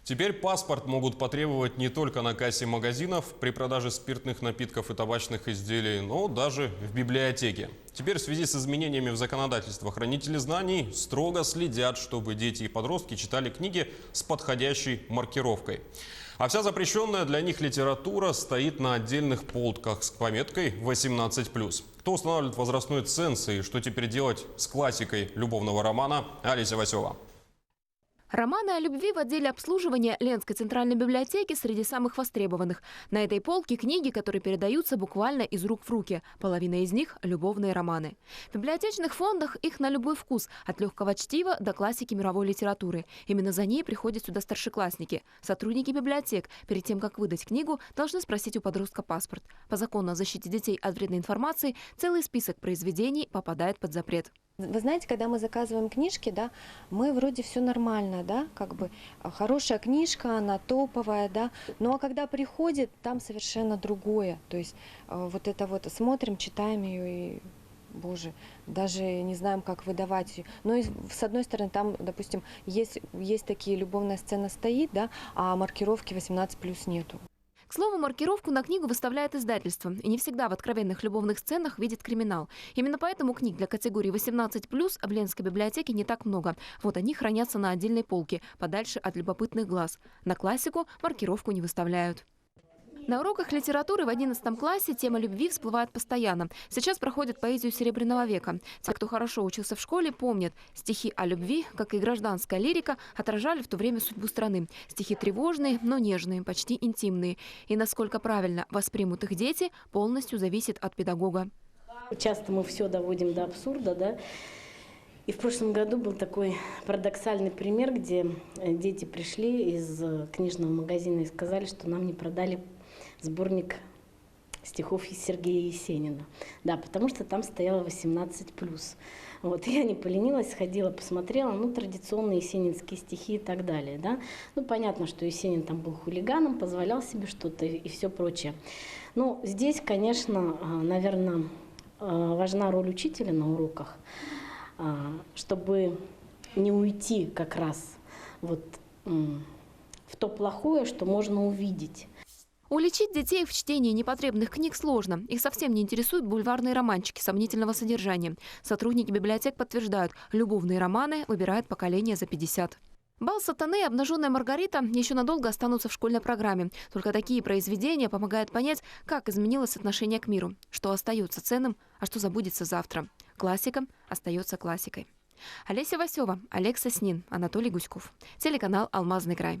Теперь паспорт могут потребовать не только на кассе магазинов при продаже спиртных напитков и табачных изделий, но даже в библиотеке. Теперь в связи с изменениями в законодательстве хранители знаний строго следят, чтобы дети и подростки читали книги с подходящей маркировкой. А вся запрещенная для них литература стоит на отдельных полках с пометкой 18+. Кто устанавливает возрастной ценз и что теперь делать с классикой любовного романа, Олеся Васева. Романы о любви в отделе обслуживания Ленской центральной библиотеки среди самых востребованных. На этой полке книги, которые передаются буквально из рук в руки. Половина из них – любовные романы. В библиотечных фондах их на любой вкус, от легкого чтива до классики мировой литературы. Именно за ней приходят сюда старшеклассники. Сотрудники библиотек перед тем, как выдать книгу, должны спросить у подростка паспорт. По закону о защите детей от вредной информации целый список произведений попадает под запрет. Вы знаете, когда мы заказываем книжки, да, мы вроде все нормально, да, как бы хорошая книжка, она топовая, да, ну а когда приходит, там совершенно другое, то есть вот это вот смотрим, читаем ее и, боже, даже не знаем, как выдавать ее. Но и, с одной стороны, там, допустим, есть такие, любовная сцена стоит, да, а маркировки 18+ нету. К слову, маркировку на книгу выставляет издательство. И не всегда в откровенных любовных сценах видит криминал. Именно поэтому книг для категории 18+ в Ленской библиотеке не так много. Вот они хранятся на отдельной полке, подальше от любопытных глаз. На классику маркировку не выставляют. На уроках литературы в 11 классе тема любви всплывает постоянно. Сейчас проходят поэзию Серебряного века. Те, кто хорошо учился в школе, помнят, стихи о любви, как и гражданская лирика, отражали в то время судьбу страны. Стихи тревожные, но нежные, почти интимные. И насколько правильно воспримут их дети, полностью зависит от педагога. Часто мы все доводим до абсурда, да? И в прошлом году был такой парадоксальный пример, где дети пришли из книжного магазина и сказали, что нам не продали сборник стихов Сергея Есенина. Да, потому что там стояло 18+. Вот, я не поленилась, сходила, посмотрела, ну, традиционные есенинские стихи и так далее, да. Ну, понятно, что Есенин там был хулиганом, позволял себе что-то и все прочее. Но здесь, конечно, наверное, важна роль учителя на уроках, чтобы не уйти как раз вот в то плохое, что можно увидеть. Уличить детей в чтении непотребных книг сложно. Их совсем не интересуют бульварные романчики сомнительного содержания. Сотрудники библиотек подтверждают, любовные романы выбирает поколение за 50. «Бал сатаны» и «Обнаженная Маргарита» еще надолго останутся в школьной программе. Только такие произведения помогают понять, как изменилось отношение к миру, что остается ценным, а что забудется завтра. Классика остается классикой. Олеся Васева, Олег Соснин, Анатолий Гуськов. Телеканал «Алмазный край».